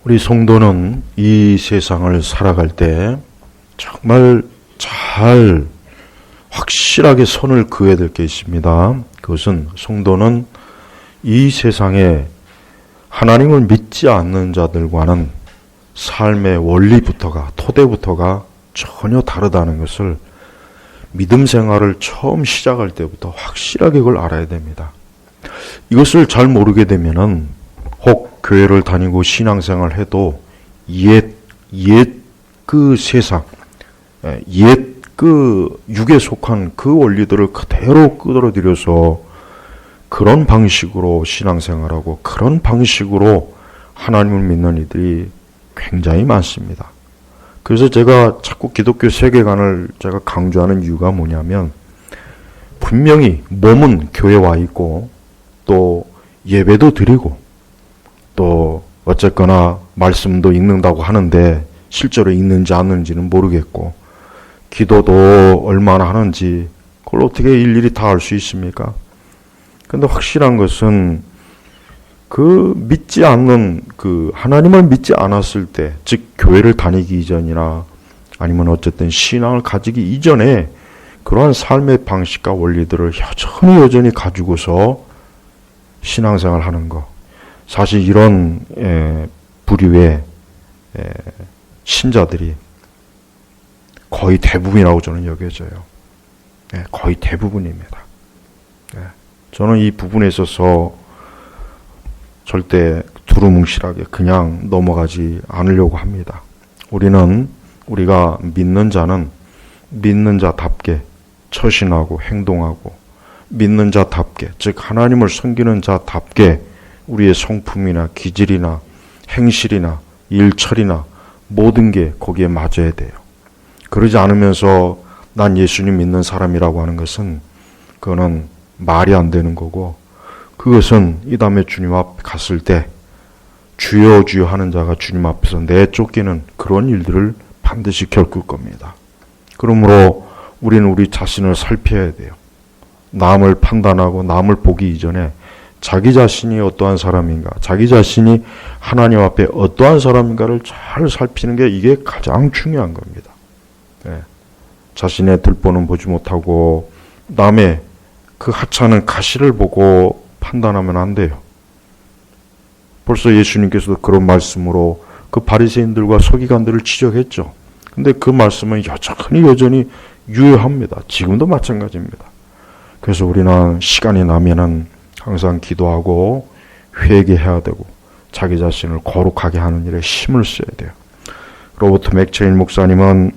우리 성도는 이 세상을 살아갈 때 정말 잘 확실하게 선을 그어야 될 게 있습니다. 그것은 성도는 이 세상에 하나님을 믿지 않는 자들과는 삶의 원리부터가, 토대부터가 전혀 다르다는 것을 믿음 생활을 처음 시작할 때부터 확실하게 그걸 알아야 됩니다. 이것을 잘 모르게 되면은 혹 교회를 다니고 신앙생활을 해도 옛 그 세상, 옛 그 육에 속한 그 원리들을 그대로 끌어들여서 그런 방식으로 신앙생활하고 그런 방식으로 하나님을 믿는 이들이 굉장히 많습니다. 그래서 제가 자꾸 기독교 세계관을 제가 강조하는 이유가 뭐냐면, 분명히 몸은 교회에 와 있고 또 예배도 드리고 또 어쨌거나 말씀도 읽는다고 하는데 실제로 읽는지 안 읽는지는 모르겠고, 기도도 얼마나 하는지 그걸 어떻게 일일이 다 알 수 있습니까? 근데 확실한 것은 그 믿지 않는, 그 하나님을 믿지 않았을 때, 즉 교회를 다니기 이전이나 아니면 어쨌든 신앙을 가지기 이전에 그러한 삶의 방식과 원리들을 여전히 가지고서 신앙생활을 하는 것, 사실 이런 부류의 신자들이 거의 대부분이라고 저는 여겨져요. 거의 대부분입니다. 저는 이 부분에 있어서 절대 두루뭉실하게 그냥 넘어가지 않으려고 합니다. 우리가 믿는 자는 믿는 자답게 처신하고 행동하고, 믿는 자답게, 즉 하나님을 섬기는 자답게 우리의 성품이나 기질이나 행실이나 일처리나 모든 게 거기에 맞아야 돼요. 그러지 않으면서 난 예수님 믿는 사람이라고 하는 것은 그거는 말이 안 되는 거고, 그것은 이 다음에 주님 앞에 갔을 때 주여 주여 하는 자가 주님 앞에서 내쫓기는 그런 일들을 반드시 겪을 겁니다. 그러므로 우리는 우리 자신을 살펴야 돼요. 남을 판단하고 남을 보기 이전에 자기 자신이 어떠한 사람인가, 자기 자신이 하나님 앞에 어떠한 사람인가를 잘 살피는 게 이게 가장 중요한 겁니다. 자신의 들보는 보지 못하고 남의 그 하찮은 가시를 보고 판단하면 안 돼요. 벌써 예수님께서도 그런 말씀으로 그 바리새인들과 서기관들을 지적했죠. 근데 그 말씀은 여전히 유효합니다. 지금도 마찬가지입니다. 그래서 우리는 시간이 나면은 항상 기도하고 회개해야 되고 자기 자신을 거룩하게 하는 일에 힘을 써야 돼요. 로버트 맥체인 목사님은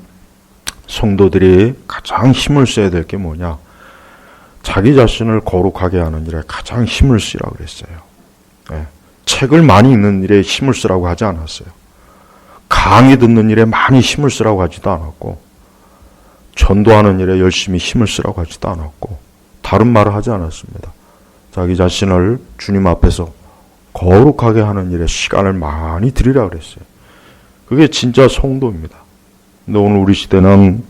성도들이 가장 힘을 써야 될 게 뭐냐? 자기 자신을 거룩하게 하는 일에 가장 힘을 쓰라고 그랬어요. 책을 많이 읽는 일에 힘을 쓰라고 하지 않았어요. 강의 듣는 일에 많이 힘을 쓰라고 하지도 않았고, 전도하는 일에 열심히 힘을 쓰라고 하지도 않았고, 다른 말을 하지 않았습니다. 자기 자신을 주님 앞에서 거룩하게 하는 일에 시간을 많이 들이라고 그랬어요. 그게 진짜 성도입니다. 근데 오늘 우리 시대는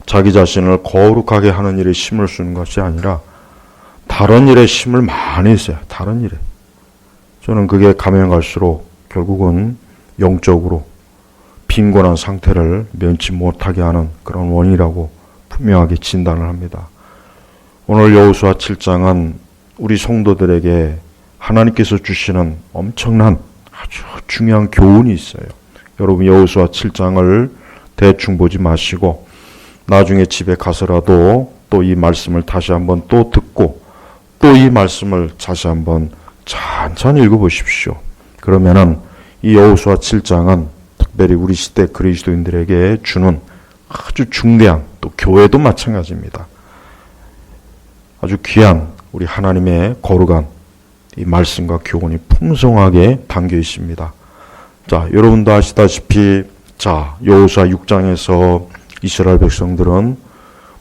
자기 자신을 거룩하게 하는 일에 힘을 쓰는 것이 아니라 다른 일에 힘을 많이 써요. 다른 일에. 저는 그게 가면 갈수록 결국은 영적으로 빈곤한 상태를 면치 못하게 하는 그런 원인이라고 분명하게 진단을 합니다. 오늘 여호수아 7장은 우리 성도들에게 하나님께서 주시는 엄청난 아주 중요한 교훈이 있어요. 여러분 여호수아 7장을 대충 보지 마시고 나중에 집에 가서라도 또 이 말씀을 다시 한번 또 듣고 또 이 말씀을 다시 한번 천천히 읽어보십시오. 그러면은 이 여호수아 7장은 특별히 우리 시대 그리스도인들에게 주는 아주 중대한, 또 교회도 마찬가지입니다, 아주 귀한 우리 하나님의 거룩한 이 말씀과 교훈이 풍성하게 담겨 있습니다. 자, 여러분도 아시다시피 여호수아 6장에서 이스라엘 백성들은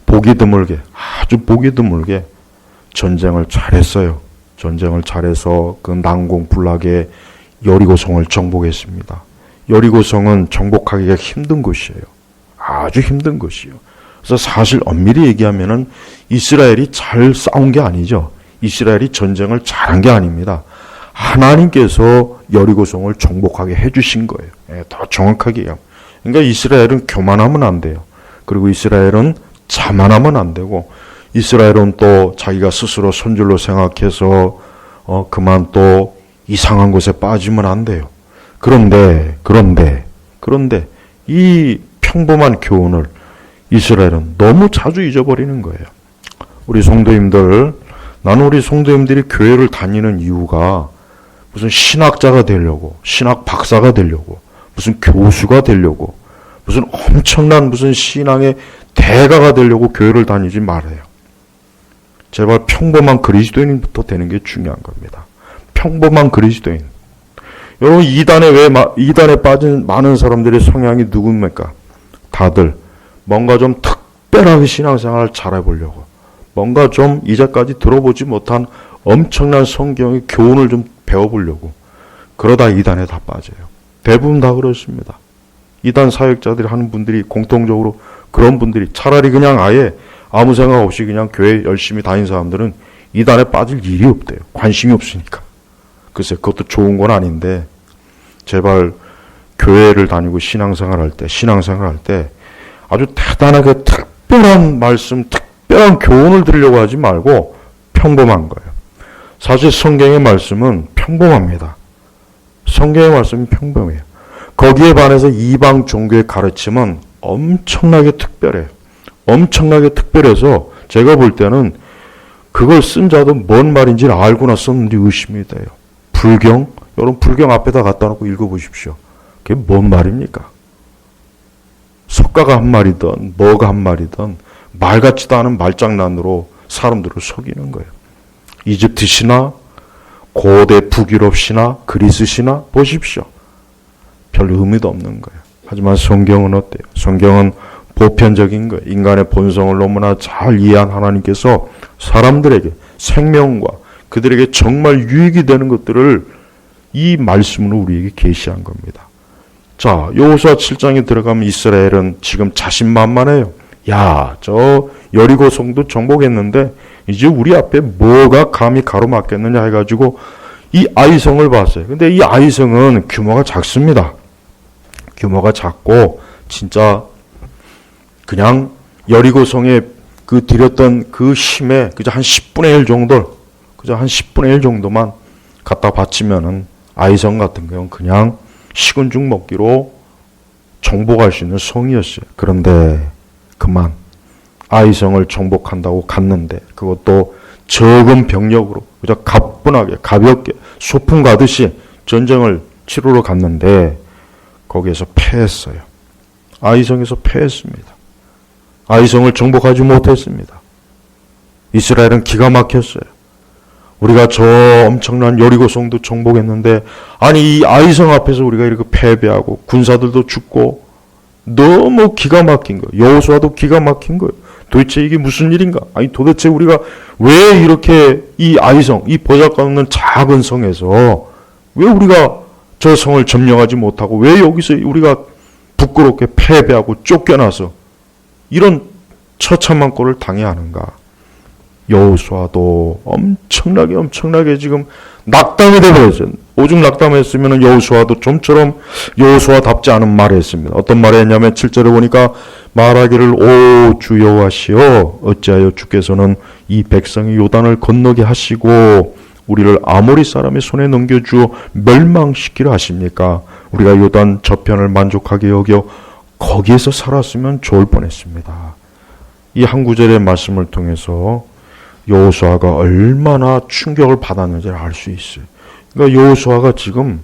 보기 드물게, 아주 보기 드물게 전쟁을 잘했어요. 전쟁을 잘해서 그 난공불락의 여리고성을 정복했습니다. 여리고성은 정복하기가 힘든 곳이에요. 아주 힘든 곳이에요. 그래서 사실 엄밀히 얘기하면은 이스라엘이 잘 싸운 게 아니죠. 이스라엘이 전쟁을 잘한 게 아닙니다. 하나님께서 여리고성을 정복하게 해주신 거예요. 더 정확하게 얘기하면. 그러니까 이스라엘은 교만하면 안 돼요. 그리고 이스라엘은 자만하면 안 되고, 이스라엘은 또 자기가 스스로 손줄로 생각해서 그만 또 이상한 곳에 빠지면 안 돼요. 그런데 이 평범한 교훈을 이스라엘은 너무 자주 잊어버리는 거예요. 우리 성도님들, 나는 우리 성도님들이 교회를 다니는 이유가 무슨 신학자가 되려고, 신학 박사가 되려고, 무슨 교수가 되려고, 무슨 엄청난 무슨 신앙의 대가가 되려고 교회를 다니지 말아요. 제발 평범한 그리스도인부터 되는 게 중요한 겁니다. 평범한 그리스도인. 여러분, 이단에 빠진 많은 사람들의 성향이 누굽니까? 다들 뭔가 좀 특별하게 신앙생활을 잘해보려고, 뭔가 좀 이제까지 들어보지 못한 엄청난 성경의 교훈을 좀 배워보려고, 그러다 이단에 다 빠져요. 대부분 다 그렇습니다. 이단 사역자들이 하는 분들이 공통적으로 그런 분들이, 차라리 그냥 아예 아무 생각 없이 그냥 교회 열심히 다닌 사람들은 이단에 빠질 일이 없대요. 관심이 없으니까. 글쎄, 그것도 좋은 건 아닌데, 제발 교회를 다니고 신앙생활 할 때 아주 대단하게 특별한 말씀, 특별한 교훈을 들으려고 하지 말고 평범한 거예요. 사실 성경의 말씀은 평범합니다. 성경의 말씀이 평범해요. 거기에 반해서 이방 종교의 가르침은 엄청나게 특별해요. 엄청나게 특별해서 제가 볼 때는 그걸 쓴 자도 뭔 말인지를 알고나 썼는지 의심이 돼요. 여러분 불경 앞에다 갖다 놓고 읽어보십시오. 그게 뭔 말입니까? 석가가 한 말이든 뭐가 한 말이든 말 같지도 않은 말장난으로 사람들을 속이는 거예요. 이집트 신화, 고대 북유럽 신화, 그리스 신화 보십시오. 별 의미도 없는 거예요. 하지만 성경은 어때요? 성경은 보편적인 거예요. 인간의 본성을 너무나 잘 이해한 하나님께서 사람들에게 생명과 그들에게 정말 유익이 되는 것들을 이 말씀으로 우리에게 계시한 겁니다. 자, 여호수아 7장에 들어가면 이스라엘은 지금 자신만만해요. 야, 저 여리고성도 정복했는데 이제 우리 앞에 뭐가 감히 가로막겠느냐 해가지고 이 아이성을 봤어요. 근데 이 아이성은 규모가 작습니다. 규모가 작고 진짜 그냥 여리고성에 그 들였던 그 힘에 그저 한 10분의 1 정도, 그저 한 10분의 1 정도만 갖다 바치면은 아이성 같은 경우는 그냥 식은 죽 먹기로 정복할 수 있는 성이었어요. 그런데 그만 아이성을 정복한다고 갔는데 그것도 적은 병력으로 그저 가뿐하게 가볍게 소풍 가듯이 전쟁을 치르러 갔는데 거기에서 패했어요. 아이성에서 패했습니다. 아이성을 정복하지 못했습니다. 이스라엘은 기가 막혔어요. 우리가 저 엄청난 여리고성도 정복했는데 아니 이 아이성 앞에서 우리가 이렇게 패배하고 군사들도 죽고 너무 기가 막힌 거예요. 여호수아도 기가 막힌 거예요. 도대체 이게 무슨 일인가? 아니 도대체 우리가 왜 이렇게 이 아이성, 이 보잘것 없는 작은 성에서 왜 우리가 저 성을 점령하지 못하고 왜 여기서 우리가 부끄럽게 패배하고 쫓겨나서 이런 처참한 꼴을 당해야 하는가? 여호수아도 엄청나게 지금 낙담이 되어버렸어요. 오죽 낙담했으면 여호수아도 좀처럼 여호수아답지 않은 말을 했습니다. 어떤 말을 했냐면 7절에 보니까 말하기를 오 주 여호와시여 어찌하여 주께서는 이 백성이 요단을 건너게 하시고 우리를 아모리 사람의 손에 넘겨주어 멸망시키려 하십니까? 우리가 요단 저편을 만족하게 여겨 거기에서 살았으면 좋을 뻔했습니다. 이 한 구절의 말씀을 통해서 여호수아가 얼마나 충격을 받았는지를 알 수 있어요. 그러니까 여호수아가 지금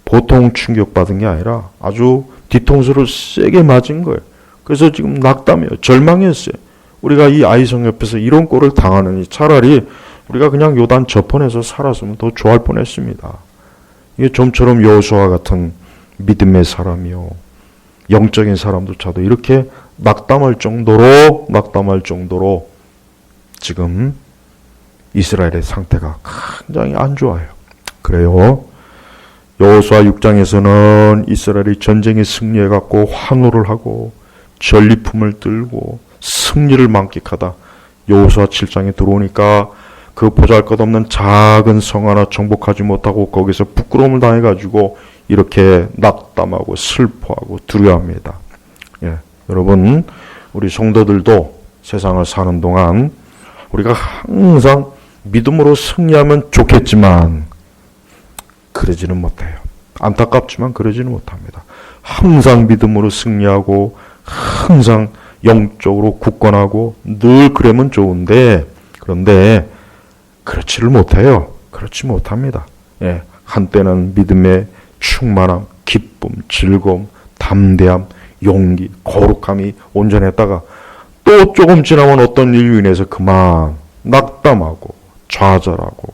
보통 충격받은 게 아니라 아주 뒤통수를 세게 맞은 거예요. 그래서 지금 낙담해요. 절망했어요. 우리가 이 아이성 옆에서 이런 꼴을 당하느니 차라리 우리가 그냥 요단 저편에서 살았으면 더 좋아할 뻔했습니다. 이게 좀처럼 여호수아 같은 믿음의 사람이요, 영적인 사람조차도 이렇게 낙담할 정도로 지금 이스라엘의 상태가 굉장히 안 좋아요. 그래요. 여호수아 6장에서는 이스라엘이 전쟁에 승리해갖고 환호를 하고 전리품을 들고 승리를 만끽하다 여호수아 7장에 들어오니까 그 보잘것없는 작은 성 하나 정복하지 못하고 거기서 부끄러움을 당해가지고 이렇게 낙담하고 슬퍼하고 두려워합니다. 예, 여러분, 우리 성도들도 세상을 사는 동안 우리가 항상 믿음으로 승리하면 좋겠지만 그러지는 못해요. 안타깝지만 그러지는 못합니다. 항상 믿음으로 승리하고 항상 영적으로 굳건하고 늘 그러면 좋은데, 그런데 그렇지를 못해요. 그렇지 못합니다. 예, 한때는 믿음의 충만함, 기쁨, 즐거움, 담대함, 용기, 거룩함이 온전했다가 또 조금 지나면 어떤 일로 인해서 그만 낙담하고 좌절하고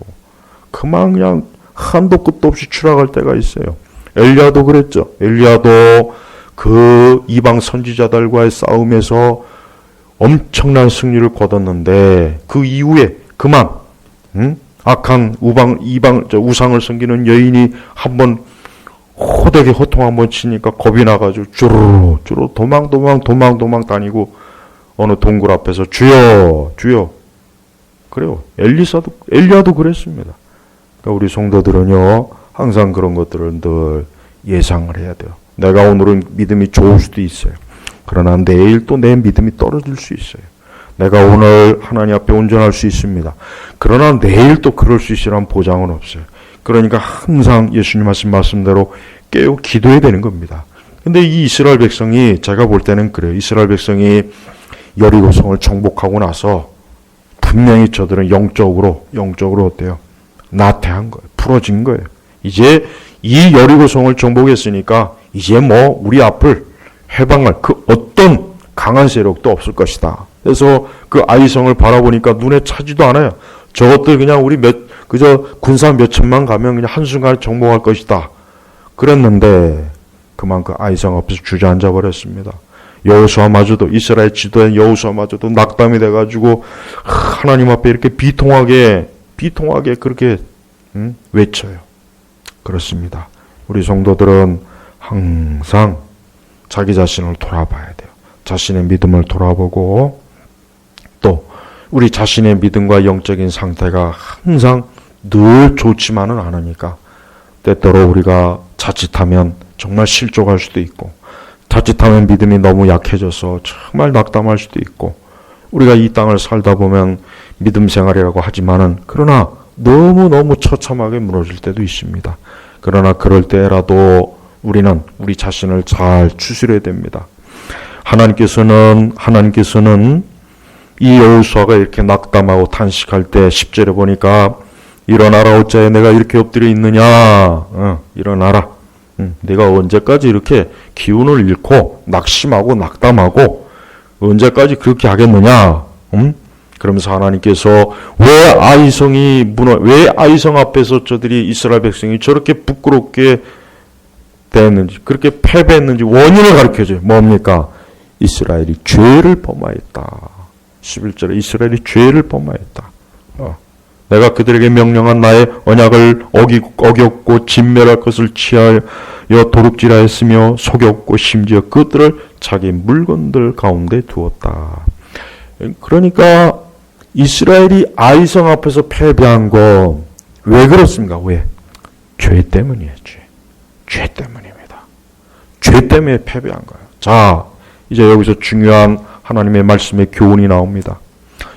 그만 그냥 한도 끝도 없이 추락할 때가 있어요. 엘리야도 그랬죠. 엘리야도 그 이방 선지자들과의 싸움에서 엄청난 승리를 거뒀는데 그 이후에 그만 악한 우상을 섬기는 여인이 한번 호되게 호통 한번 치니까 겁이 나가지고 주르르 도망 다니고 어느 동굴 앞에서 주여 그래요. 엘리야도 그랬습니다. 그러니까 우리 성도들은요 항상 그런 것들을 늘 예상을 해야 돼요. 내가 오늘은 믿음이 좋을 수도 있어요. 그러나 내일 또 내 믿음이 떨어질 수 있어요. 내가 오늘 하나님 앞에 온전할 수 있습니다. 그러나 내일 또 그럴 수 있으라는 보장은 없어요. 그러니까 항상 예수님 하신 말씀대로 깨어 기도해야 되는 겁니다. 근데 이 이스라엘 백성이 제가 볼 때는 그래요. 이스라엘 백성이 여리고성을 정복하고 나서 분명히 저들은 영적으로 어때요? 나태한 거예요. 풀어진 거예요. 이제 이 여리고성을 정복했으니까 이제 뭐 우리 앞을 해방할 그 어떤 강한 세력도 없을 것이다. 그래서 그 아이성을 바라보니까 눈에 차지도 않아요. 저것들 그냥 우리 그저 군사 몇 천만 가면 그냥 한순간에 정복할 것이다. 그랬는데 그만 그 아이성 앞에서 주저앉아 버렸습니다. 여호수아마저도 이스라엘 지도인 여호수아마저도 낙담이 돼가지고 하나님 앞에 이렇게 비통하게 그렇게 외쳐요. 그렇습니다. 우리 성도들은 항상 자기 자신을 돌아봐야 돼요. 자신의 믿음을 돌아보고 또 우리 자신의 믿음과 영적인 상태가 항상 늘 좋지만은 않으니까 때때로 우리가 자칫하면 정말 실족할 수도 있고 자칫하면 믿음이 너무 약해져서 정말 낙담할 수도 있고 우리가 이 땅을 살다 보면 믿음 생활이라고 하지만은 그러나 너무너무 처참하게 무너질 때도 있습니다. 그러나 그럴 때라도 우리는 우리 자신을 잘 추스려야 됩니다. 하나님께서는 이 여호수아가 이렇게 낙담하고 탄식할 때 10절에 보니까 일어나라 어찌하여 내가 이렇게 엎드려 있느냐 일어나라 내가 언제까지 이렇게 기운을 잃고 낙심하고 낙담하고 언제까지 그렇게 하겠느냐 그러면서 하나님께서 왜 아이성 앞에서 저들이 이스라엘 백성이 저렇게 부끄럽게 됐는지 그렇게 패배했는지 원인을 가르쳐줘요. 뭡니까? 이스라엘이 죄를 범하였다. 11절에 이스라엘이 죄를 범하였다. 내가 그들에게 명령한 나의 언약을 어겼고 진멸할 것을 취하여 도둑질하였으며 속였고 심지어 그들을 자기 물건들 가운데 두었다. 그러니까 이스라엘이 아이성 앞에서 패배한 거 왜 그렇습니까? 왜? 죄 때문이에요. 죄 때문입니다. 죄 때문에 패배한 거예요. 자, 이제 여기서 중요한 하나님의 말씀의 교훈이 나옵니다.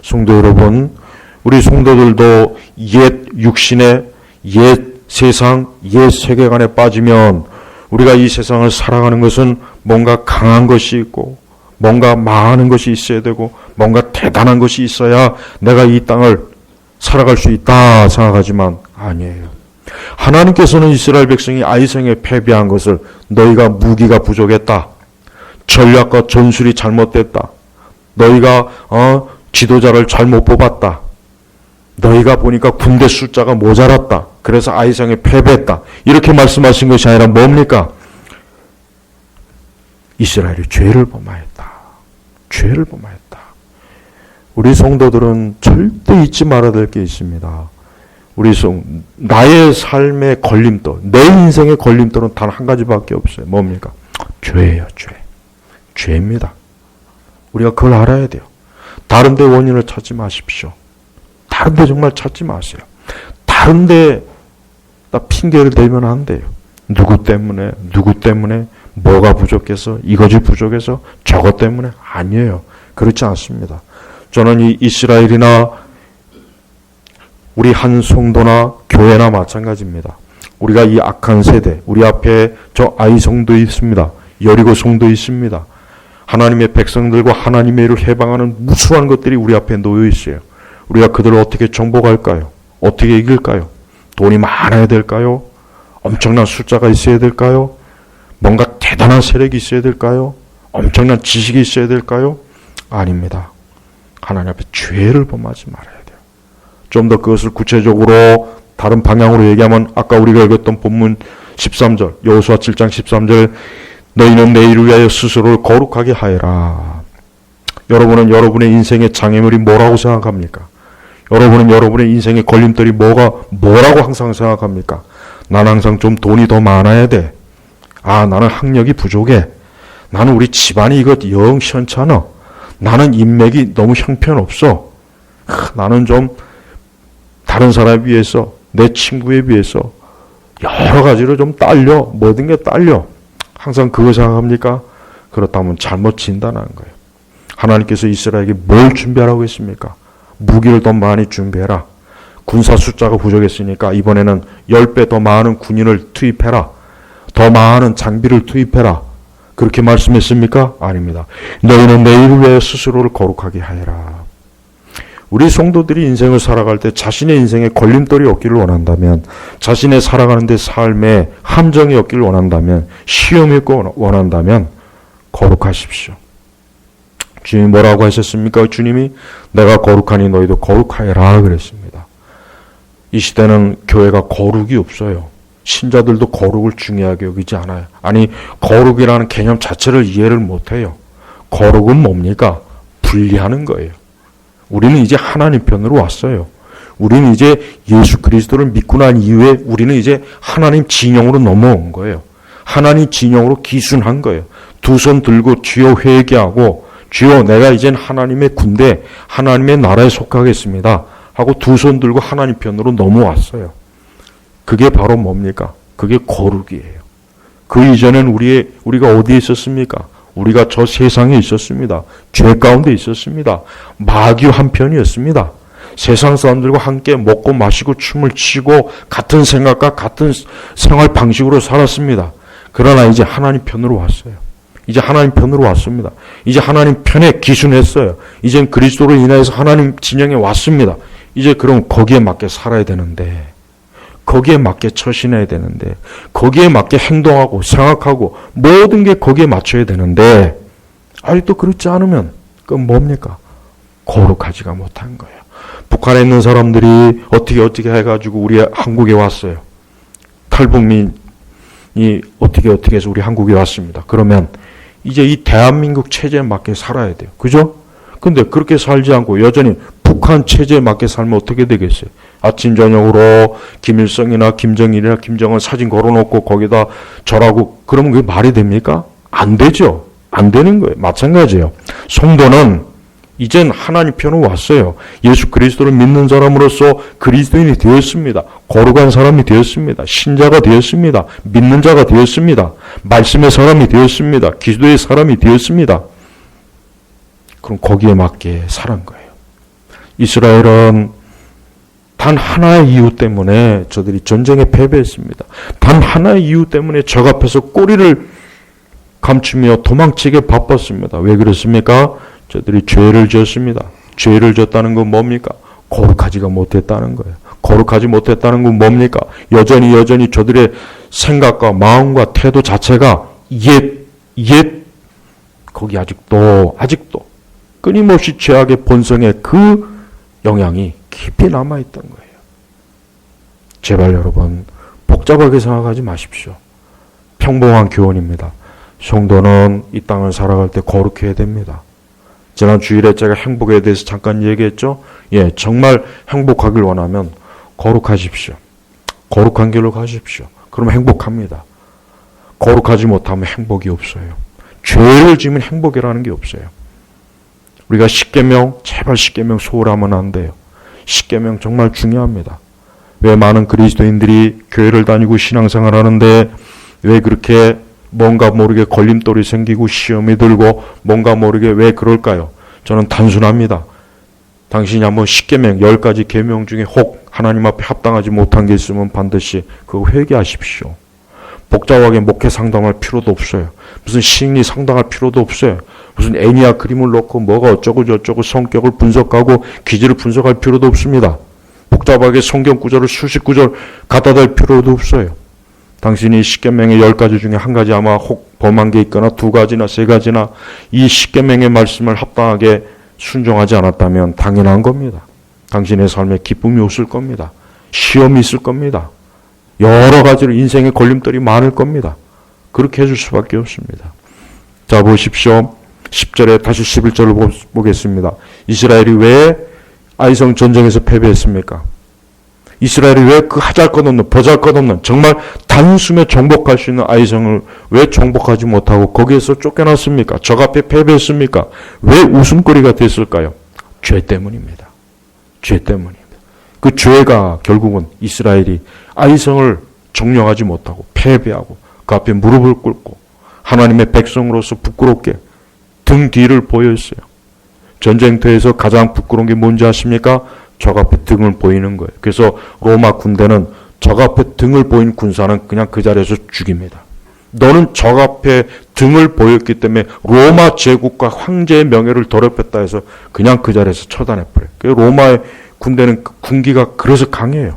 성도 여러분, 우리 성도들도 옛 육신의 옛 세상, 옛 세계관에 빠지면 우리가 이 세상을 살아가는 것은 뭔가 강한 것이 있고 뭔가 많은 것이 있어야 되고 뭔가 대단한 것이 있어야 내가 이 땅을 살아갈 수 있다 생각하지만 아니에요. 하나님께서는 이스라엘 백성이 아이성에 패배한 것을 너희가 무기가 부족했다. 전략과 전술이 잘못됐다. 너희가 지도자를 잘못 뽑았다. 너희가 보니까 군대 숫자가 모자랐다. 그래서 아이성에 패배했다. 이렇게 말씀하신 것이 아니라 뭡니까? 이스라엘이 죄를 범하였다. 죄를 범하였다. 우리 성도들은 절대 잊지 말아야 될 게 있습니다. 나의 삶의 걸림돌, 내 인생의 걸림돌은 단 한 가지밖에 없어요. 뭡니까? 죄예요, 죄. 죄입니다. 우리가 그걸 알아야 돼요. 다른 데 원인을 찾지 마십시오. 다른 데 정말 찾지 마세요. 다른 데 다 핑계를 대면 안 돼요. 누구 때문에 뭐가 부족해서 이것이 부족해서 저것 때문에 아니에요. 그렇지 않습니다. 저는 이 이스라엘이나 우리 한 성도나 교회나 마찬가지입니다. 우리가 이 악한 세대, 우리 앞에 저 아이 성도 있습니다. 여리고 성도 있습니다. 하나님의 백성들과 하나님의 일을 해방하는 무수한 것들이 우리 앞에 놓여 있어요. 우리가 그들을 어떻게 정복할까요? 어떻게 이길까요? 돈이 많아야 될까요? 엄청난 숫자가 있어야 될까요? 뭔가 대단한 세력이 있어야 될까요? 엄청난 지식이 있어야 될까요? 아닙니다. 하나님 앞에 죄를 범하지 말아야 돼요. 좀 더 그것을 구체적으로 다른 방향으로 얘기하면 아까 우리가 읽었던 본문 13절, 여호수아 7장 13절, 너희는 내 일을 위하여 스스로를 거룩하게 하여라. 여러분은 여러분의 인생의 장애물이 뭐라고 생각합니까? 여러분은 여러분의 인생의 걸림돌이 뭐라고 항상 생각합니까? 나는 항상 좀 돈이 더 많아야 돼. 나는 학력이 부족해. 나는 우리 집안이 이거 영 시원찮아. 나는 인맥이 너무 형편없어. 나는 좀 다른 사람에 비해서, 내 친구에 비해서 여러 가지로 좀 딸려. 모든 게 딸려. 항상 그거 생각합니까? 그렇다면 잘못 진단하는 거예요. 하나님께서 이스라엘에게 뭘 준비하라고 했습니까? 무기를 더 많이 준비해라. 군사 숫자가 부족했으니까 이번에는 10배 더 많은 군인을 투입해라. 더 많은 장비를 투입해라. 그렇게 말씀했습니까? 아닙니다. 너희는 내 일을 위하여 스스로를 거룩하게 하여라. 우리 성도들이 인생을 살아갈 때 자신의 인생에 걸림돌이 없기를 원한다면, 자신의 살아가는 데 삶에 함정이 없기를 원한다면, 시험이 없기를 원한다면 거룩하십시오. 주님이 뭐라고 하셨습니까? 주님이 내가 거룩하니 너희도 거룩하여라 그랬습니다. 이 시대는 교회가 거룩이 없어요. 신자들도 거룩을 중요하게 여기지 않아요. 아니, 거룩이라는 개념 자체를 이해를 못해요. 거룩은 뭡니까? 분리하는 거예요. 우리는 이제 하나님 편으로 왔어요. 우리는 이제 예수 그리스도를 믿고 난 이후에 우리는 이제 하나님 진영으로 넘어온 거예요. 하나님 진영으로 기순한 거예요. 두 손 들고 주여 회개하고, 주여 내가 이젠 하나님의 군대, 하나님의 나라에 속하겠습니다 하고 두 손 들고 하나님 편으로 넘어왔어요. 그게 바로 뭡니까? 그게 거룩이에요. 그 이전엔 우리가 어디에 있었습니까? 우리가 저 세상에 있었습니다. 죄 가운데 있었습니다. 마귀 한편이었습니다. 세상 사람들과 함께 먹고 마시고 춤을 추고 같은 생각과 같은 생활 방식으로 살았습니다. 그러나 이제 하나님 편으로 왔어요. 이제 하나님 편으로 왔습니다. 이제 하나님 편에 기순했어요. 이젠 그리스도로 인해서 하나님 진영에 왔습니다. 이제 그럼 거기에 맞게 살아야 되는데, 거기에 맞게 처신해야 되는데, 거기에 맞게 행동하고 생각하고 모든 게 거기에 맞춰야 되는데, 아직도 그렇지 않으면 그건 뭡니까? 거룩하지가 못한 거예요. 북한에 있는 사람들이 어떻게 해가지고 우리 한국에 왔어요. 탈북민이 어떻게 해서 우리 한국에 왔습니다. 그러면 이제 이 대한민국 체제에 맞게 살아야 돼요. 그죠? 근데 그렇게 살지 않고 여전히 북한 체제에 맞게 살면 어떻게 되겠어요? 아침 저녁으로 김일성이나 김정일이나 김정은 사진 걸어놓고 거기다 절하고 그러면 그게 말이 됩니까? 안 되죠. 안 되는 거예요. 마찬가지예요. 성도는 이젠 하나님 편으로 왔어요. 예수 그리스도를 믿는 사람으로서 그리스도인이 되었습니다. 거룩한 사람이 되었습니다. 신자가 되었습니다. 믿는 자가 되었습니다. 말씀의 사람이 되었습니다. 기도의 사람이 되었습니다. 그럼 거기에 맞게 살은 거예요. 이스라엘은 단 하나의 이유 때문에 저들이 전쟁에 패배했습니다. 단 하나의 이유 때문에 적 앞에서 꼬리를 감추며 도망치게 바빴습니다. 왜 그렇습니까? 저들이 죄를 지었습니다. 죄를 지었다는 건 뭡니까? 거룩하지가 못했다는 거예요. 거룩하지 못했다는 건 뭡니까? 여전히 저들의 생각과 마음과 태도 자체가 거기 아직도 끊임없이 죄악의 본성의 그 영향이 깊이 남아있던 거예요. 제발 여러분 복잡하게 생각하지 마십시오. 평범한 교훈입니다. 성도는 이 땅을 살아갈 때 거룩해야 됩니다. 지난 주일에 제가 행복에 대해서 잠깐 얘기했죠. 정말 행복하길 원하면 거룩하십시오. 거룩한 길로 가십시오. 그러면 행복합니다. 거룩하지 못하면 행복이 없어요. 죄를 지으면 행복이라는 게 없어요. 우리가 제발 10계명 소홀하면 안 돼요. 십계명 정말 중요합니다. 왜 많은 그리스도인들이 교회를 다니고 신앙생활 하는데 왜 그렇게 뭔가 모르게 걸림돌이 생기고 시험이 들고 뭔가 모르게 왜 그럴까요? 저는 단순합니다. 당신이 한번 십계명 10가지 계명 중에 혹 하나님 앞에 합당하지 못한 게 있으면 반드시 그거 회개하십시오. 복잡하게 목회 상담할 필요도 없어요. 무슨 심리 상담할 필요도 없어요. 무슨 애니아 그림을 놓고 뭐가 어쩌고 저쩌고 성격을 분석하고 기질을 분석할 필요도 없습니다. 복잡하게 성경 구절을 수십 구절 갖다 댈 필요도 없어요. 당신이 십계명의 10가지 중에 한 가지 아마 혹 범한 게 있거나 2가지나 3가지나 이 십계명의 말씀을 합당하게 순종하지 않았다면 당연한 겁니다. 당신의 삶에 기쁨이 없을 겁니다. 시험이 있을 겁니다. 여러 가지로 인생의 걸림돌이 많을 겁니다. 그렇게 해줄 수밖에 없습니다. 자, 보십시오. 10절에 다시 11절을 보겠습니다. 이스라엘이 왜 아이성 전쟁에서 패배했습니까? 이스라엘이 왜 그 하잘것없는 보잘것없는 정말 단숨에 정복할 수 있는 아이성을 왜 정복하지 못하고 거기에서 쫓겨났습니까? 적 앞에 패배했습니까? 왜 웃음거리가 됐을까요? 죄 때문입니다. 죄 때문입니다. 그 죄가 결국은 이스라엘이 아이성을 정령하지 못하고 패배하고 그 앞에 무릎을 꿇고 하나님의 백성으로서 부끄럽게 등 뒤를 보였어요. 전쟁터에서 가장 부끄러운 게 뭔지 아십니까? 적 앞에 등을 보이는 거예요. 그래서 로마 군대는 적 앞에 등을 보인 군사는 그냥 그 자리에서 죽입니다. 너는 적 앞에 등을 보였기 때문에 로마 제국과 황제의 명예를 더럽혔다 해서 그냥 그 자리에서 처단해버려요. 로마의 군대는 군기가 그래서 강해요.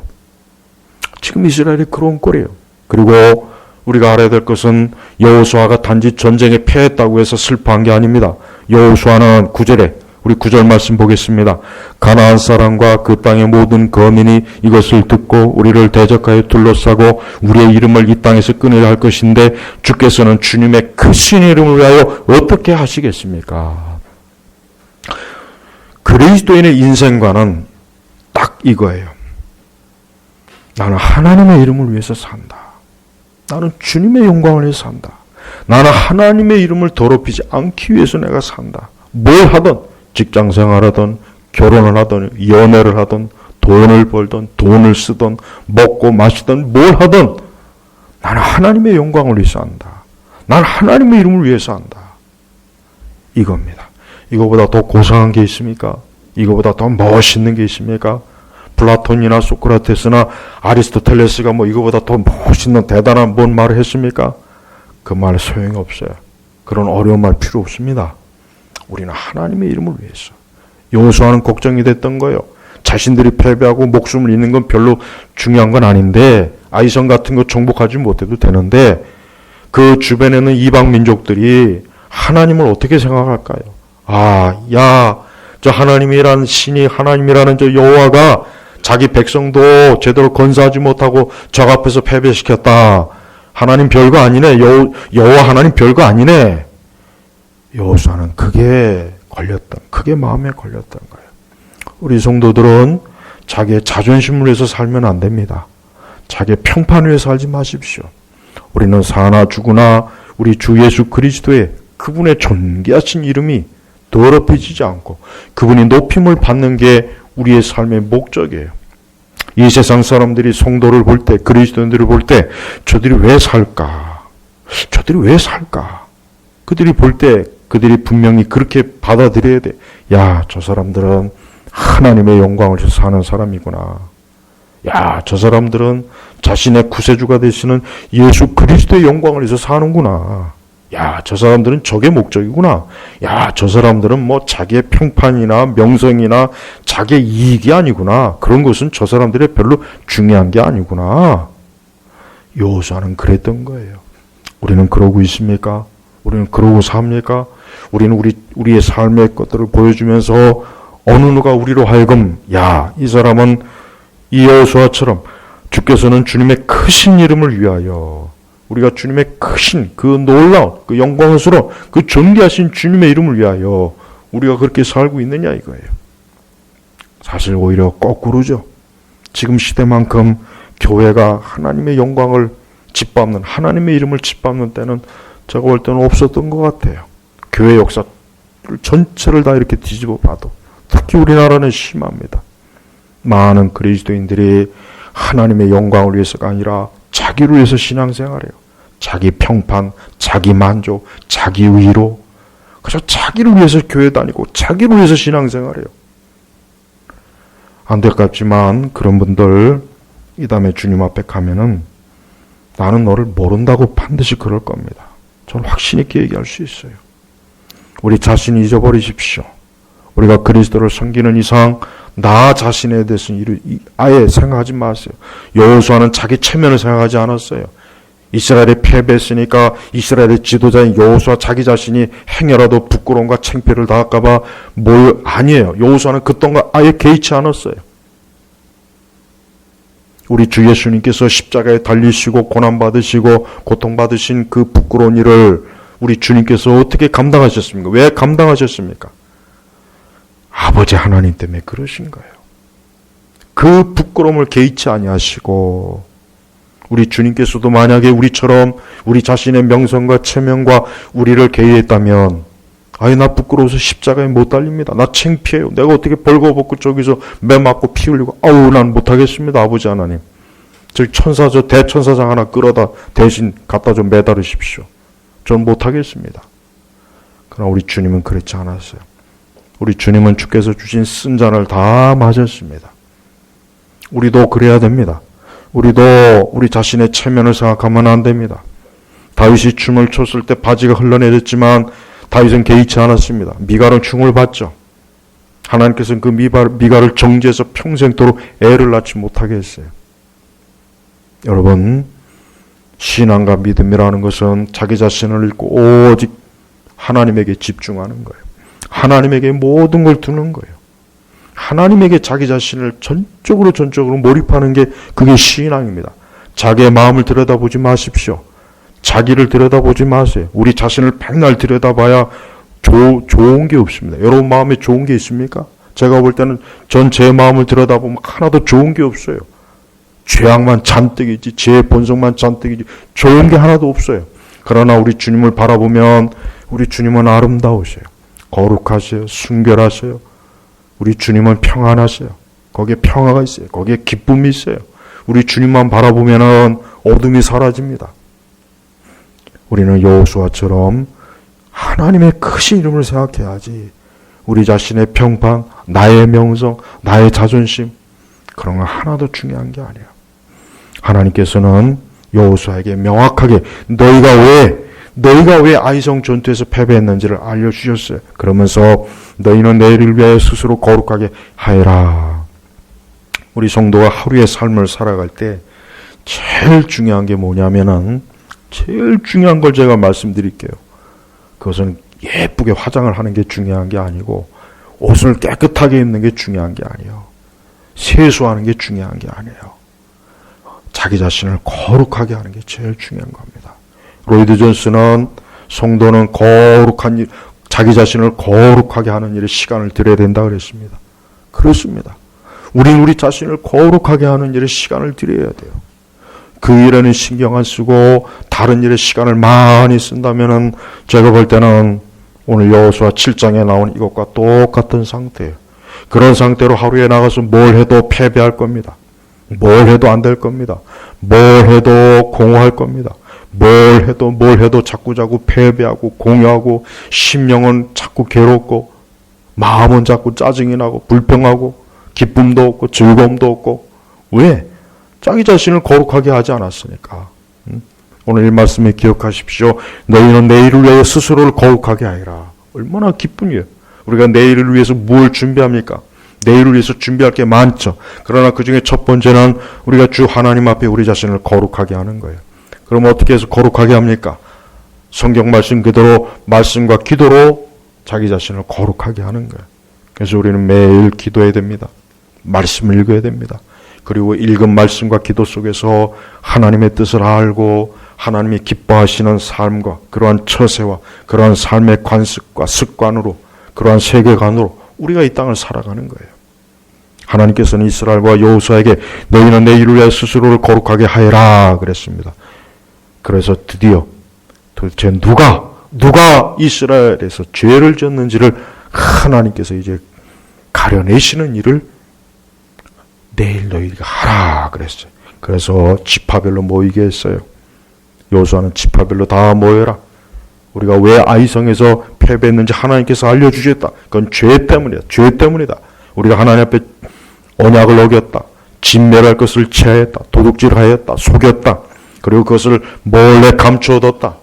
지금 이스라엘이 그런 꼴이에요. 그리고 우리가 알아야 될 것은 여호수아가 단지 전쟁에 패했다고 해서 슬퍼한 게 아닙니다. 여호수아는 9절에 우리 9절 말씀 보겠습니다. 가나안 사람과 그 땅의 모든 거민이 이것을 듣고 우리를 대적하여 둘러싸고 우리의 이름을 이 땅에서 끊으려 할 것인데 주께서는 주님의 크신 이름을 위하여 어떻게 하시겠습니까? 그리스도인의 인생관은 딱 이거예요. 나는 하나님의 이름을 위해서 산다. 나는 주님의 영광을 위해서 산다. 나는 하나님의 이름을 더럽히지 않기 위해서 내가 산다. 뭘 하든 직장생활하든 결혼을 하든 연애를 하든 돈을 벌든 돈을 쓰든 먹고 마시든 뭘 하든 나는 하나님의 영광을 위해서 한다. 나는 하나님의 이름을 위해서 한다. 이겁니다. 이거보다 더 고상한 게 있습니까? 이거보다 더 멋있는 게 있습니까? 플라톤이나 소크라테스나 아리스토텔레스가 뭐 이거보다 더 멋있는 대단한 뭔 말을 했습니까? 그 말 소용이 없어요. 그런 어려운 말 필요 없습니다. 우리는 하나님의 이름을 위해서. 여호수아는 걱정이 됐던 거예요. 자신들이 패배하고 목숨을 잃는 건 별로 중요한 건 아닌데 아이성 같은 거 정복하지 못해도 되는데 그 주변에는 이방 민족들이 하나님을 어떻게 생각할까요? 저 하나님이라는 신이 하나님이라는 저 여호와가 자기 백성도 제대로 건사하지 못하고 적 앞에서 패배시켰다. 하나님 별거 아니네. 여호와 하나님 별거 아니네. 여호수아는 그게 마음에 걸렸던 거예요. 우리 성도들은 자기의 자존심을 위해서 살면 안 됩니다. 자기의 평판 위해서 살지 마십시오. 우리는 사나 죽으나 우리 주 예수 그리스도의 그분의 존귀하신 이름이 더럽혀지지 않고 그분이 높임을 받는 게 우리의 삶의 목적이에요. 이 세상 사람들이 성도를 볼 때, 그리스도인들을 볼 때 저들이 왜 살까? 그들이 볼 때 그들이 분명히 그렇게 받아들여야 돼. 저 사람들은 하나님의 영광을 위해서 사는 사람이구나. 저 사람들은 자신의 구세주가 되시는 예수 그리스도의 영광을 위해서 사는구나. 저 사람들은 저게 목적이구나. 저 사람들은 뭐 자기의 평판이나 명성이나 자기의 이익이 아니구나. 그런 것은 저 사람들의 별로 중요한 게 아니구나. 여호수아는 그랬던 거예요. 우리는 그러고 있습니까? 우리는 그러고 삽니까? 우리는 우리의 삶의 것들을 보여주면서 어느 누가 우리로 하여금 이 사람은 이 여호수아처럼 주께서는 주님의 크신 이름을 위하여 우리가 주님의 크신 그 놀라운 그 영광스러운 그 존귀하신 주님의 이름을 위하여 우리가 그렇게 살고 있느냐 이거예요. 사실 오히려 거꾸로죠. 지금 시대만큼 교회가 하나님의 영광을 짓밟는 하나님의 이름을 짓밟는 때는 제가 볼 때는 없었던 것 같아요. 교회 역사 전체를 다 이렇게 뒤집어 봐도 특히 우리나라는 심합니다. 많은 그리스도인들이 하나님의 영광을 위해서가 아니라 자기를 위해서 신앙생활해요. 자기 평판, 자기 만족, 자기 위로. 그래서 자기를 위해서 교회 다니고 자기를 위해서 신앙생활해요. 안타깝지만 그런 분들 이 다음에 주님 앞에 가면은 나는 너를 모른다고 반드시 그럴 겁니다. 저는 확신 있게 얘기할 수 있어요. 우리 자신 잊어버리십시오. 우리가 그리스도를 섬기는 이상 나 자신에 대해서는 아예 생각하지 마세요. 여호수아는 자기 체면을 생각하지 않았어요. 이스라엘이 패배했으니까 이스라엘의 지도자인 여호수아 자기 자신이 행여라도 부끄러움과 창피를 당할까 봐 아니에요. 여호수아는 그딴 거 아예 개의치 않았어요. 우리 주 예수님께서 십자가에 달리시고 고난받으시고 고통받으신 그 부끄러운 일을 우리 주님께서 어떻게 감당하셨습니까? 왜 감당하셨습니까? 아버지 하나님 때문에 그러신 거예요. 그 부끄러움을 개의치 아니하시고 우리 주님께서도 만약에 우리처럼 우리 자신의 명성과 체면과 우리를 개의했다면 아예 나 부끄러워서 십자가에 못 달립니다. 나 창피해요. 내가 어떻게 벌거벗고 저기서 매 맞고 피 흘리고 아우 난 못하겠습니다. 아버지 하나님. 저기 저 대천사장 하나 끌어다 대신 갖다 좀 매달으십시오. 전 못하겠습니다. 그러나 우리 주님은 그렇지 않았어요. 우리 주님은 주께서 주신 쓴 잔을 다 마셨습니다. 우리도 그래야 됩니다. 우리도 우리 자신의 체면을 생각하면 안 됩니다. 다윗이 춤을 췄을 때 바지가 흘러내렸지만 다윗은 개의치 않았습니다. 미갈은 충을 받죠. 하나님께서는 그 미갈을 정죄해서 평생토록 애를 낳지 못하게 했어요. 여러분, 신앙과 믿음이라는 것은 자기 자신을 잃고 오직 하나님에게 집중하는 거예요. 하나님에게 모든 걸 두는 거예요. 하나님에게 자기 자신을 전적으로 몰입하는 게 그게 신앙입니다. 자기의 마음을 들여다보지 마십시오. 자기를 들여다보지 마세요. 우리 자신을 맨날 들여다봐야 좋은 게 없습니다. 여러분 마음에 좋은 게 있습니까? 제가 볼 때는 전 제 마음을 들여다보면 하나도 좋은 게 없어요. 죄악만 잔뜩이지, 제 본성만 잔뜩이지, 좋은 게 하나도 없어요. 그러나 우리 주님을 바라보면 우리 주님은 아름다우세요. 거룩하세요. 순결하세요. 우리 주님은 평안하세요. 거기에 평화가 있어요. 거기에 기쁨이 있어요. 우리 주님만 바라보면 어둠이 사라집니다. 우리는 여호수아처럼 하나님의 크신 이름을 생각해야지 우리 자신의 평판, 나의 명성, 나의 자존심 그런 거 하나도 중요한 게 아니에요. 하나님께서는 여호수아에게 명확하게 너희가 왜 아이성 전투에서 패배했는지를 알려주셨어요. 그러면서 너희는 내일을 위하여 스스로 거룩하게 하여라. 우리 성도가 하루의 삶을 살아갈 때 제일 중요한 게 뭐냐면은 제일 중요한 걸 제가 말씀드릴게요. 그것은 예쁘게 화장을 하는 게 중요한 게 아니고 옷을 깨끗하게 입는 게 중요한 게 아니에요. 세수하는 게 중요한 게 아니에요. 자기 자신을 거룩하게 하는 게 제일 중요한 겁니다. 로이드 존스는 성도는 거룩한 일, 자기 자신을 거룩하게 하는 일에 시간을 들여야 된다 그랬습니다. 그렇습니다. 우리 자신을 거룩하게 하는 일에 시간을 들여야 돼요. 그 일에는 신경 안 쓰고 다른 일에 시간을 많이 쓴다면은 제가 볼 때는 오늘 여호수아 7장에 나온 이것과 똑같은 상태예요. 그런 상태로 하루에 나가서 뭘 해도 패배할 겁니다. 뭘 해도 안 될 겁니다. 뭘 해도 공허할 겁니다. 뭘 해도 자꾸 패배하고 공유하고 심령은 자꾸 괴롭고 마음은 자꾸 짜증이 나고 불평하고 기쁨도 없고 즐거움도 없고 왜? 자기 자신을 거룩하게 하지 않았으니까. 오늘 이 말씀에 기억하십시오. 너희는 내일을 위하여 스스로를 거룩하게 하리라. 얼마나 기쁜 일이에요. 우리가 내일을 위해서 뭘 준비합니까? 내일을 위해서 준비할 게 많죠. 그러나 그 중에 첫 번째는 우리가 주 하나님 앞에 우리 자신을 거룩하게 하는 거예요. 그럼 어떻게 해서 거룩하게 합니까? 성경 말씀 그대로 말씀과 기도로 자기 자신을 거룩하게 하는 거예요. 그래서 우리는 매일 기도해야 됩니다. 말씀을 읽어야 됩니다. 그리고 읽은 말씀과 기도 속에서 하나님의 뜻을 알고 하나님이 기뻐하시는 삶과 그러한 처세와 그러한 삶의 관습과 습관으로 그러한 세계관으로 우리가 이 땅을 살아가는 거예요. 하나님께서는 이스라엘과 여호수아에게 너희는 내 이를 위하여 스스로를 거룩하게 하여라 그랬습니다. 그래서 드디어 도대체 누가 이스라엘에서 죄를 지었는지를 하나님께서 이제 가려내시는 일을 내일 너희가 하라 그랬어요. 그래서 지파별로 모이게 했어요. 여호수아는 지파별로 다 모여라. 우리가 왜 아이성에서 패배했는지 하나님께서 알려주셨다. 그건 죄 때문이다. 죄 때문이다. 우리가 하나님 앞에 언약을 어겼다. 진멸할 것을 취하였다. 도둑질하였다. 속였다. 그리고 그것을 몰래 감추어뒀다.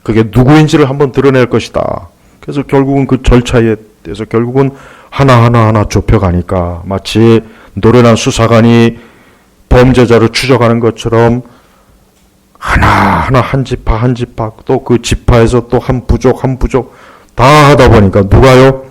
그게 누구인지를 한번 드러낼 것이다. 그래서 결국은 그 절차에 대해서 결국은 하나하나 좁혀가니까 마치 노련한 수사관이 범죄자를 추적하는 것처럼 하나하나 한 지파 한 지파 또 그 지파에서 또 한 부족 한 부족 다 하다 보니까 누가요?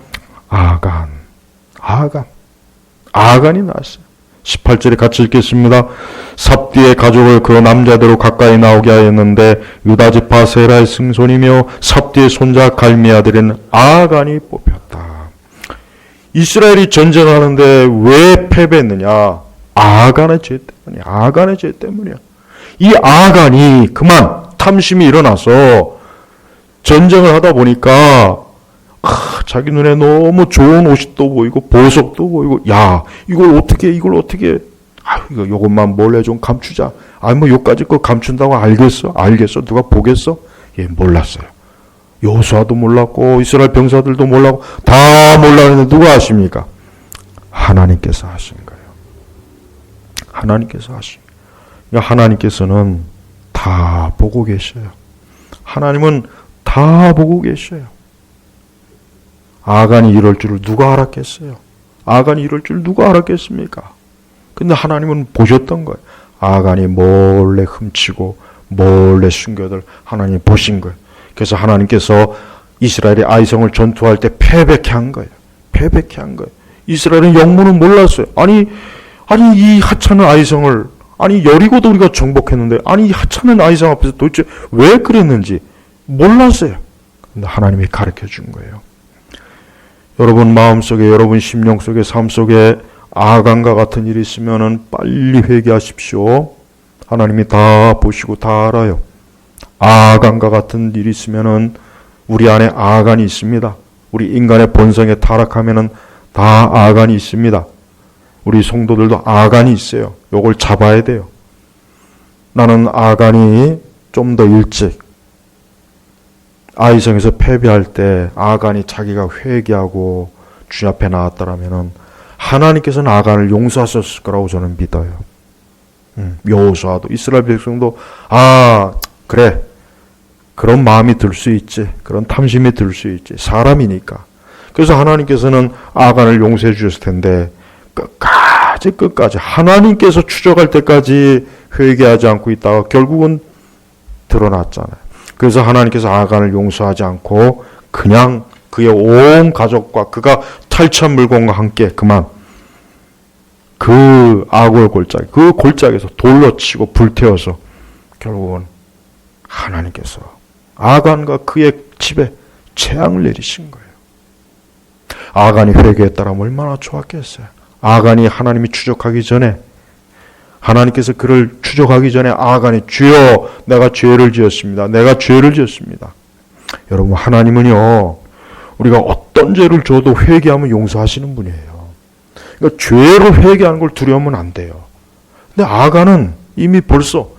아간이 나왔어요. 18절에 같이 읽겠습니다. 삽디의 가족을 그 남자대로 가까이 나오게 하였는데 유다 지파 세라의 승손이며 삽디의 손자 갈미 아들인 아간이 뽑혔다. 이스라엘이 전쟁하는데 왜 패배했느냐? 아간의 죄 때문이야. 아간의 죄 때문이야. 이 아간이 그만 탐심이 일어나서 전쟁을 하다 보니까 자기 눈에 너무 좋은 옷이 또 보이고 보석도 보이고 이걸 어떻게 이거 요것만 몰래 좀 감추자. 뭐 요까지 거 감춘다고 알겠어? 누가 보겠어? 몰랐어요. 여호수아도 몰랐고 이스라엘 병사들도 몰랐고 다 몰랐는데 누가 아십니까? 하나님께서 하신 거예요. 하나님께서 하신 거예요. 그러니까 하나님께서는 다 보고 계셔요. 하나님은 다 보고 계셔요. 아간이 이럴 줄을 누가 알았겠어요? 아간이 이럴 줄 누가 알았겠습니까? 근데 하나님은 보셨던 거예요. 아간이 몰래 훔치고 몰래 숨겨들 하나님이 보신 거예요. 그래서 하나님께서 이스라엘의 아이성을 전투할 때 패배케 한 거예요. 패배케 한 거예요. 이스라엘은 영문은 몰랐어요. 아니 이 하찮은 아이성을 여리고도 우리가 정복했는데 이 하찮은 아이성 앞에서 도대체 왜 그랬는지 몰랐어요. 근데 하나님이 가르쳐 준 거예요. 여러분 마음속에 여러분 심령 속에 삶 속에 아간과 같은 일이 있으면은 빨리 회개하십시오. 하나님이 다 보시고 다 알아요. 아간과 같은 일이 있으면은 우리 안에 아간이 있습니다. 우리 인간의 본성에 타락하면은 다 아간이 있습니다. 우리 성도들도 아간이 있어요. 요걸 잡아야 돼요. 나는 아간이 좀 더 일찍 아이성에서 패배할 때 아간이 자기가 회개하고 주님 앞에 나왔더라면은 하나님께서는 아간을 용서하셨을 거라고 저는 믿어요. 여호수아도 이스라엘 백성도 그래 그런 마음이 들 수 있지. 그런 탐심이 들 수 있지. 사람이니까. 그래서 하나님께서는 아간을 용서해 주셨을 텐데 끝까지 하나님께서 추적할 때까지 회개하지 않고 있다가 결국은 드러났잖아요. 그래서 하나님께서 아간을 용서하지 않고 그냥 그의 온 가족과 그가 탈취한 물건과 함께 그만 그 아골 골짜기 그 골짜기에서 돌로 치고 불태워서 결국은 하나님께서 아간과 그의 집에 재앙을 내리신 거예요. 아간이 회개했다라면 얼마나 좋았겠어요. 아간이 하나님이 추적하기 전에 하나님께서 그를 추적하기 전에 아간이 주여 내가 죄를 지었습니다. 내가 죄를 지었습니다. 여러분 하나님은요 우리가 어떤 죄를 줘도 회개하면 용서하시는 분이에요. 그러니까 죄를 회개하는 걸 두려우면 안 돼요. 근데 아간은 이미 벌써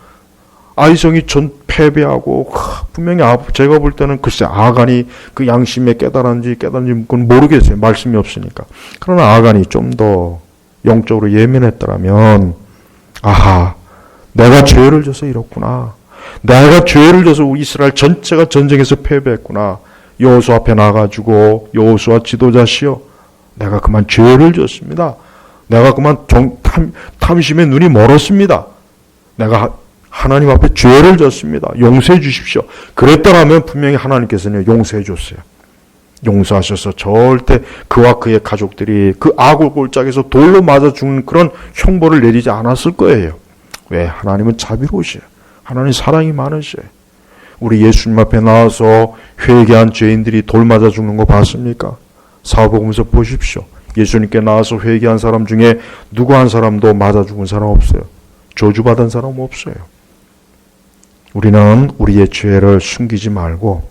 아이성이 전 패배하고 분명히 제가 볼 때는 글쎄 아간이 그 양심에 깨달았는지 그건 모르겠어요. 말씀이 없으니까. 그러나 아간이 좀 더 영적으로 예민했더라면 내가 죄를 져서 이렇구나. 내가 죄를 져서 이스라엘 전체가 전쟁에서 패배했구나. 여호수아 앞에 나가지고 여호수아 지도자시여 내가 그만 죄를 졌습니다. 내가 그만 탐심에 눈이 멀었습니다. 내가 하나님 앞에 죄를 졌습니다. 용서해 주십시오. 그랬더라면 분명히 하나님께서는 용서해 줬어요. 용서하셔서 절대 그와 그의 가족들이 그 아굴 골짜기에서 돌로 맞아 죽는 그런 형벌을 내리지 않았을 거예요. 왜? 하나님은 자비로우셔요. 하나님 사랑이 많으셔요. 우리 예수님 앞에 나와서 회개한 죄인들이 돌 맞아 죽는 거 봤습니까? 사복음서 보십시오. 예수님께 나와서 회개한 사람 중에 누구 한 사람도 맞아 죽은 사람 없어요. 저주받은 사람 없어요. 우리는 우리의 죄를 숨기지 말고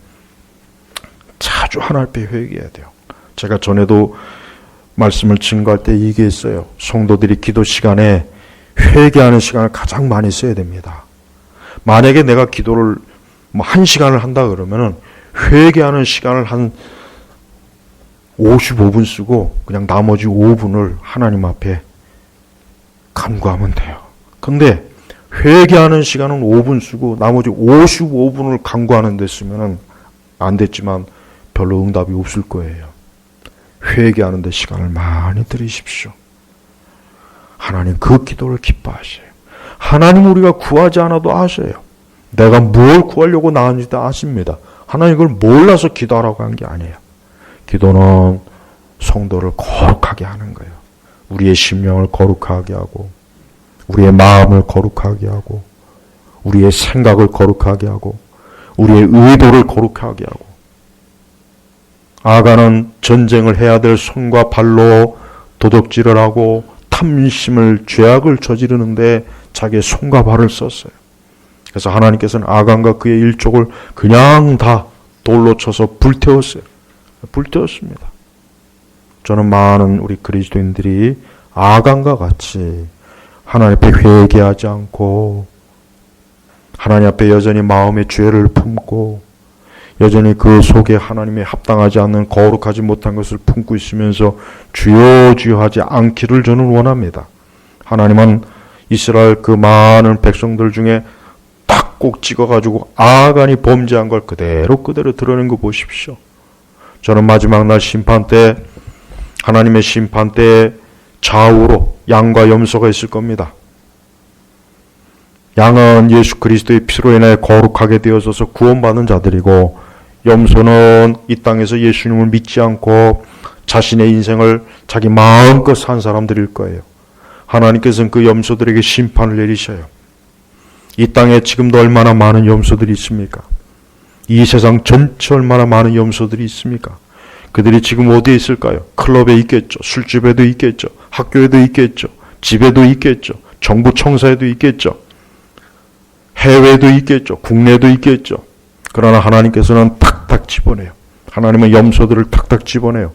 자주 하나님 앞에 회개해야 돼요. 제가 전에도 말씀을 증거할 때 얘기했어요. 성도들이 기도 시간에 회개하는 시간을 가장 많이 써야 됩니다. 만약에 내가 기도를 1시간을 한다 그러면은 회개하는 시간을 한 55분 쓰고 그냥 나머지 5분을 하나님 앞에 간구하면 돼요. 근데 회개하는 시간은 5분 쓰고 나머지 55분을 간구하는 데 쓰면은 안 됐지만 별로 응답이 없을 거예요. 회개하는 데 시간을 많이 들이십시오. 하나님 그 기도를 기뻐하셔요. 하나님 우리가 구하지 않아도 아셔요. 내가 뭘 구하려고 나왔는지도 아십니다. 하나님 그걸 몰라서 기도하라고 한 게 아니에요. 기도는 성도를 거룩하게 하는 거예요. 우리의 심령을 거룩하게 하고 우리의 마음을 거룩하게 하고 우리의 생각을 거룩하게 하고 우리의 의도를 거룩하게 하고 아가는 전쟁을 해야 될 손과 발로 도적질을 하고 탐심을 죄악을 저지르는데 자기의 손과 발을 썼어요. 그래서 하나님께서는 아간과 그의 일족을 그냥 다 돌로 쳐서 불태웠어요. 불태웠습니다. 저는 많은 우리 그리스도인들이 아간과 같이 하나님 앞에 회개하지 않고 하나님 앞에 여전히 마음의 죄를 품고 여전히 그 속에 하나님의 합당하지 않는 거룩하지 못한 것을 품고 있으면서 주여 주여 하지 않기를 저는 원합니다. 하나님은 이스라엘 그 많은 백성들 중에 딱 꼭 찍어가지고 아간이 범죄한 걸 그대로 드러낸 거 보십시오. 저는 마지막 날 심판 때 하나님의 심판 때 좌우로 양과 염소가 있을 겁니다. 양은 예수 그리스도의 피로 인해 거룩하게 되어져서 구원받는 자들이고 염소는 이 땅에서 예수님을 믿지 않고 자신의 인생을 자기 마음껏 산 사람들일 거예요. 하나님께서는 그 염소들에게 심판을 내리셔요. 이 땅에 지금도 얼마나 많은 염소들이 있습니까? 이 세상 전체 얼마나 많은 염소들이 있습니까? 그들이 지금 어디에 있을까요? 클럽에 있겠죠. 술집에도 있겠죠. 학교에도 있겠죠. 집에도 있겠죠. 정부 청사에도 있겠죠. 해외에도 있겠죠. 국내에도 있겠죠. 그러나 하나님께서는 탁탁 집어내요. 하나님은 염소들을 탁탁 집어내요.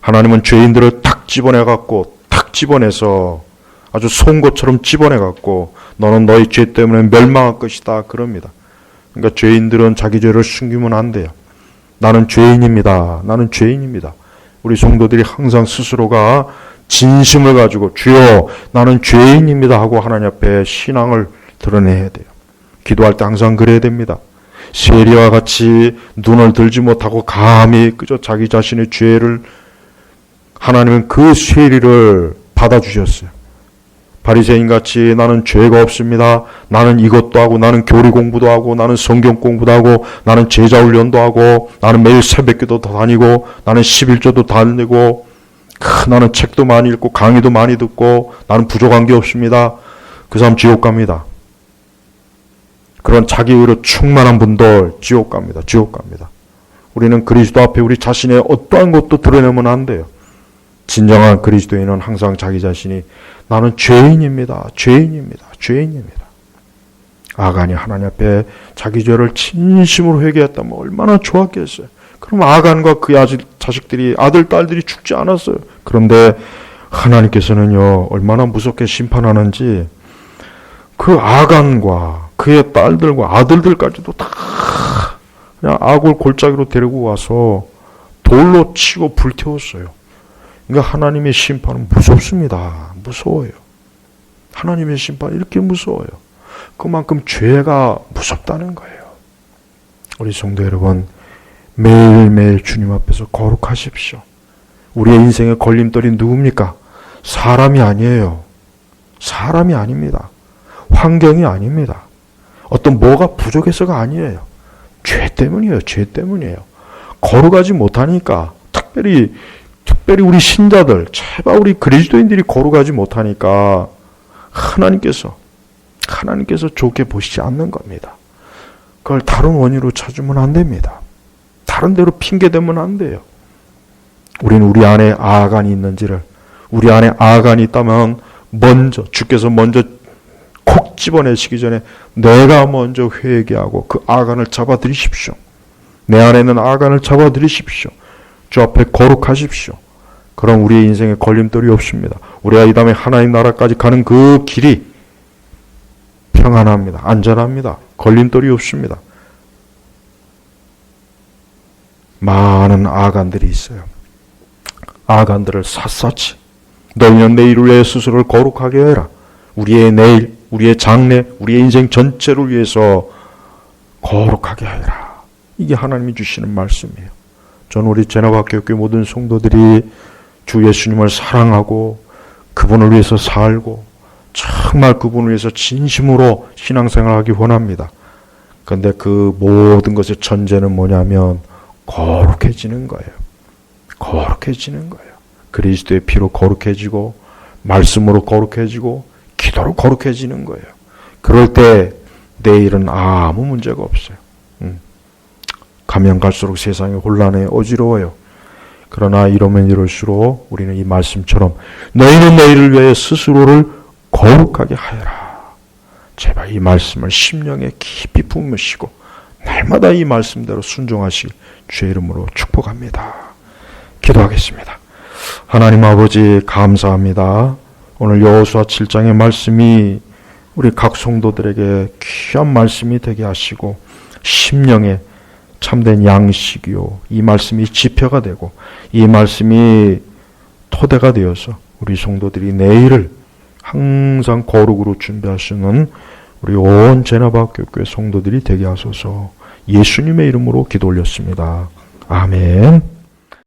하나님은 죄인들을 탁 집어내갖고 탁 집어내서 아주 송곳처럼 집어내갖고 너는 너희 죄 때문에 멸망할 것이다 그럽니다. 그러니까 죄인들은 자기 죄를 숨기면 안 돼요. 나는 죄인입니다. 나는 죄인입니다. 우리 성도들이 항상 스스로가 진심을 가지고 주여 나는 죄인입니다 하고 하나님 앞에 신앙을 드러내야 돼요. 기도할 때 항상 그래야 됩니다. 세리와 같이 눈을 들지 못하고 감히 그저 자기 자신의 죄를 하나님은 그 세리를 받아주셨어요. 바리새인같이 나는 죄가 없습니다. 나는 이것도 하고 나는 교리 공부도 하고 나는 성경 공부도 하고 나는 제자 훈련도 하고 나는 매일 새벽기도 다니고 나는 11조도 다니고 나는 책도 많이 읽고 강의도 많이 듣고 나는 부족한 게 없습니다. 그 사람 지옥 갑니다. 그런 자기의로 충만한 분들 지옥 갑니다. 지옥 갑니다. 우리는 그리스도 앞에 우리 자신의 어떠한 것도 드러내면 안 돼요. 진정한 그리스도인은 항상 자기 자신이 나는 죄인입니다. 죄인입니다. 죄인입니다. 아간이 하나님 앞에 자기 죄를 진심으로 회개했다면 얼마나 좋았겠어요. 그럼 아간과 그의 자식들이 아들, 딸들이 죽지 않았어요. 그런데 하나님께서는요 얼마나 무섭게 심판하는지 그 아간과 그의 딸들과 아들들까지도 다 그냥 아골 골짜기로 데리고 와서 돌로 치고 불태웠어요. 그러니까 하나님의 심판은 무섭습니다. 무서워요. 하나님의 심판이 이렇게 무서워요. 그만큼 죄가 무섭다는 거예요. 우리 성도 여러분, 매일매일 주님 앞에서 거룩하십시오. 우리의 인생의 걸림돌이 누굽니까? 사람이 아니에요. 사람이 아닙니다. 환경이 아닙니다. 어떤 뭐가 부족해서가 아니에요. 죄 때문이에요. 죄 때문이에요. 거룩하지 못하니까 특별히 우리 신자들, 제발 우리 그리스도인들이 거룩하지 못하니까 하나님께서 좋게 보시지 않는 겁니다. 그걸 다른 원인으로 찾으면 안 됩니다. 다른 데로 핑계대면 안 돼요. 우리는 우리 안에 아간이 있는지를, 우리 안에 아간이 있다면 주께서 먼저 콕 집어내시기 전에 내가 먼저 회개하고 그 아간을 잡아들이십시오. 내 안에 있는 아간을 잡아들이십시오. 주 앞에 거룩하십시오. 그럼 우리의 인생에 걸림돌이 없습니다. 우리가 이 다음에 하나님 나라까지 가는 그 길이 평안합니다. 안전합니다. 걸림돌이 없습니다. 많은 아간들이 있어요. 아간들을 샅샅이 너희는 내일을 위해 스스로를 거룩하게 해라. 우리의 내일, 우리의 장래, 우리의 인생 전체를 위해서 거룩하게 해라. 이게 하나님이 주시는 말씀이에요. 저는 우리 제나바교회 모든 성도들이 주 예수님을 사랑하고 그분을 위해서 살고 정말 그분을 위해서 진심으로 신앙생활하기 원합니다. 그런데 그 모든 것의 전제는 뭐냐면 거룩해지는 거예요. 거룩해지는 거예요. 그리스도의 피로 거룩해지고 말씀으로 거룩해지고 기도로 거룩해지는 거예요. 그럴 때 내일은 아무 문제가 없어요. 가면 갈수록 세상이 혼란해 어지러워요. 그러나 이러면 이럴수록 우리는 이 말씀처럼 너희는 내일을 위해 스스로를 거룩하게 하여라. 제발 이 말씀을 심령에 깊이 품으시고 날마다 이 말씀대로 순종하시길 주의 이름으로 축복합니다. 기도하겠습니다. 하나님 아버지 감사합니다. 오늘 여호수아 7장의 말씀이 우리 각 성도들에게 귀한 말씀이 되게 하시고 심령에 참된 양식이요. 이 말씀이 지표가 되고 이 말씀이 토대가 되어서 우리 성도들이 내일을 항상 거룩으로 준비하시는 우리 온 제나바교회 성도들이 되게 하소서. 예수님의 이름으로 기도 올렸습니다. 아멘.